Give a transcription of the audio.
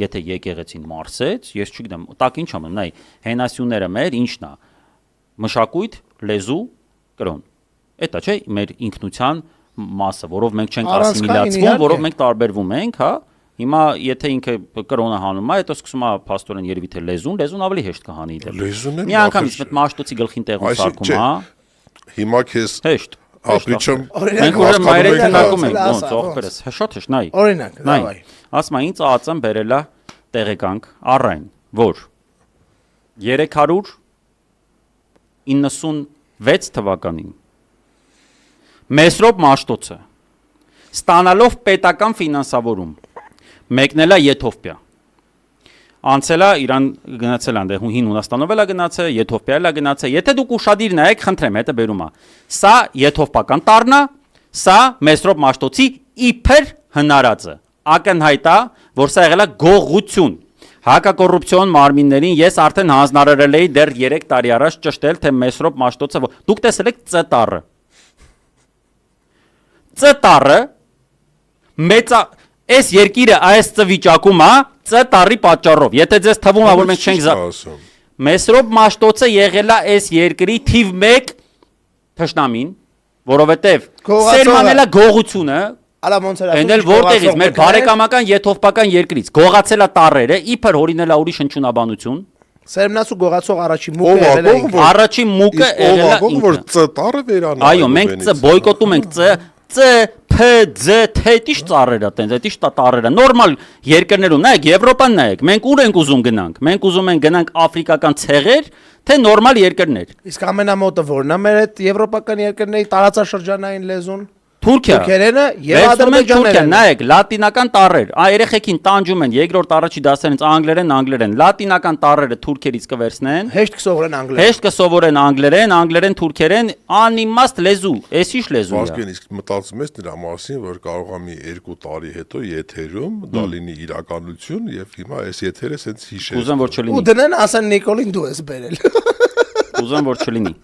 Եթե եկեղեցին մարսեց, ես չգիտեմ, տակ ինչ անում, նայ, հենասյուները մեր ինչն է, մշակույթ, լեզու, կրոն։ Էտա չէ մեր ինքնության մասը, որով մենք չենք ասիմիլացվում, որով մենք տարբերվում ենք, հա։ Հիմա եթե ինքը կրոնը հանում է, հետո սկսում է փաստորեն երևի թե լեզուն ավելի հեշտ կհանի դեպ։ Մի անգամից մեծ մաշտոցի գլխին տեղում սարքում, հա։ Հիմա քեզ հեշտ։ Ապրիչում մենք ուժը մայրեքը նակում ենք, ոնց ողբերս, շատ հեշտ, նայ։ Օրինակ, նայ։ Ասում է ինձ ԱԱԾ-ն բերելա տեղեկանք առայն, որ 396 թվականին Մեսրոպ Մաշտոցը ստանալով պետական ֆինանսավորում մեկնել է Եթովպիա անցել է Իրան գնացել այնտեղ հին Հունաստանով էլ է գնացել Եթովպիա էլ է գնացել եթե դուք ուշադիր նայեք խնդրեմ հետը բերում է սա եթովպական տառն է սա Մեսրոպ Մաշտոցի իբր հնարածը ակնհայտ է որ սա եղել է գողություն հակակոռուպցիոն մարմիններին ես արդեն հանձնարարել էի դեռ 3 տարի առաջ ճշտել թե Մեսրոպ Մաշտոցը դուք տեսել եք Ծ տառը Ծ տառը մեծ այս երկիրը այս Ծ վիճակում է Ծ տառի պատճառով եթե ձեզ թվում է որ մենք չենք Մեսրոպ Մաշտոցը եղել է այս երկրի թիվ 1 թշնամին որովհետև սերմանել է գողությունը Էնել որտեղից մեր բարեկամական եթովպական երկրից գողացել է տառերը իբր հորինել է ուրիշ հնչյունաբանություն Սերմնացու գողացող առաջին մուկը եղել է առաջին մուկը եղել է որ Ծ տառը վերանա Այո մենք Ծ բոյկոտում ենք Ծ Փ Ծ թետիշ ծառերը տենց այդիշ տառերը նորմալ երկրներում նայեք Եվրոպան նայեք մենք ուր ենք ուզում գնանք մենք ուզում ենք գնանք աֆրիկական ցեղեր թե նորմալ երկրներ Իսկ ամենամոտը որն է մեր այդ եվրոպական երկրների տարածաշրջանային լեզուն Թուրքիա Թուրքերենը եւ Ադրբեջաները նայեք լատինական տառեր երեխեքին տանջում են երկրորդ առաջի դասերից անգլերեն լատինական տառերը թուրքերից կվերցնեն հեշտ կսովորեն անգլերեն հեշտ կսովորեն անգլերեն թուրքերեն անիմաստ լեզու էս ինչ լեզու է Ոսկեն իսկ մտածում ես նրա մասին որ կարող է մի 2 տարի հետո եթերում դա լինի իրականություն եւ հիմա այս եթերը սենց հիշես Ուզեմ որ չլինի ու դնեն ասեն Նիկոլին դու ես բերել Ուզեմ որ չլինի